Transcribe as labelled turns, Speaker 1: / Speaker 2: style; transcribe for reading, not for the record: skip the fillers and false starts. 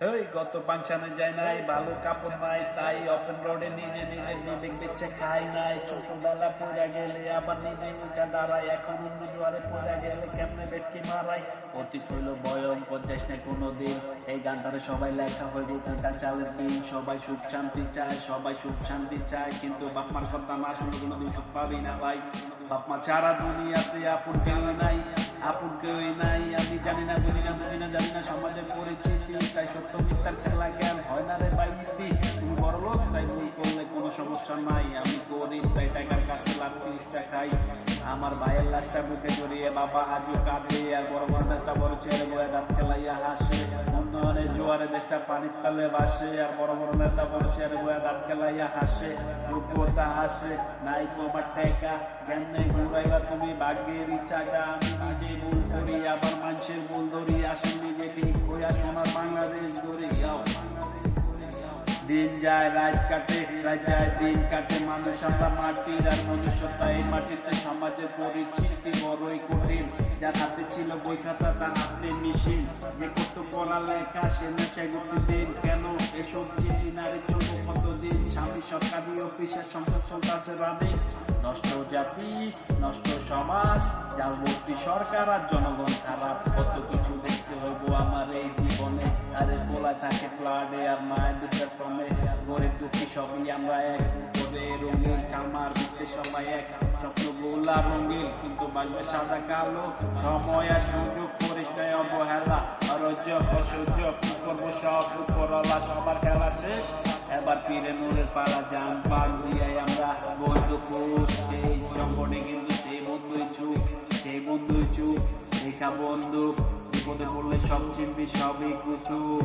Speaker 1: ওই গত ফাংশনে যায় নাই, ভালো কাপড় নাই, তাই ওপেন রোডে নিজে নিজে বিবেক বেচে খাই নাই। ছোটবেলা পড়ে গেলে আবার নিজে উঠে দাঁড়াই, এখন অন্য জোয়ারে পড়ে গেলে কেমনে বেটকি মারাই। অতীত হইল ভয়ঙ্কর, যাস না কোনোদিন। এই গানটারে সবাই লেখা হইব ফুটা চালের দিন। সবাই সুখ শান্তি চায়, সবাই সুখ শান্তি চায়, কিন্তু বাপমার কথা না শুনলে কোনোদিন সুখ পাবি না ভাই। বাপমা ছাড়া দুনিয়াতে আপন কেউ নাই, আপন কেউই নাই। আমি জানি না, বুঝি না, জানি না সমাজের পরিচিতি, তাই সত্য মিথ্যার খেলা জ্ঞান হয় না রে ভাই। তুমি বড় লোক তাই ভুল করলে কোনো সমস্যা নাই, আমি গরিব তাই টাকার কাছে লাভ 30 টাকাই। আমার ভাইয়ের লাশটা বুকে জড়িয়ে বাবা আজও কাঁদে, আর বড় বড় নেতা বড় ছেলে বয়ে দাঁত খেলাইয়া হাসে। উন্নয়নের জোয়ারে দেশটা পানির তলে ভাসে, আর বড় বড় নেতা বড় ছেলে বয়ে দাঁত খেলাইয়া হাসে। যোগ্যতা হাসে নাই তোমার টেকা, কেমনে ঘুরাইবা তুমি ভাগ্যের চাকা। আমি নিজে ভুল করি আবার মানুষের ভুল ধরি, আসেন নিজে ঠিক হইয়া সোনার বাংলাদেশ গড়ি। দিন যায় রাত কাটে, রাত যায় দিন কাটে, মানুষ আমরা মাটির আর মনুষ্যতা এই মাটিতে। সমাজের পরিচিতি বড়ই কঠিন, যার হাতে ছিল বই খাতা তার হাতে মেশিন। যে কত পড়ালেখা সে নেশায় গতি দিন, কেন এসব চিঠি নারীর চোখ কতদিন। স্বামী সরকারি অফিসের সংসদ সন্ত্রাসের রাধে, নষ্ট জাতি নষ্ট সমাজ, যার ভর্তি সরকার আর জনগণ খারাপ। কত কিছু দেখতে হইব আমার এই জীবনে, আরে বলা থাকে ফ্লাডে আর মায়ের বৃদ্ধাশ্রমে। গরিব দুঃখী সবই আমরা এক, পদে রঙিন চামার দিতে সবাই এক। স্বপ্নগুলা রঙিন কিন্তু বাজবে সাদা কালো, সময় আর সুযোগ করিস নাই অবহেলা। অরজ্য অসহ্য কি করবো সব উপরওয়ালা, সবার খেলা শেষ এবার পীরে নূরের পালা। জান পাল দিয়ে আমরা বন্ধু খুশ, সেই সংকটে কিন্তু সেই বন্ধুই চুপ, সেই বন্ধুই চুপ। লেখা বন্ধু বিপদে পড়লে সব চিনবি, সবই কুতুব।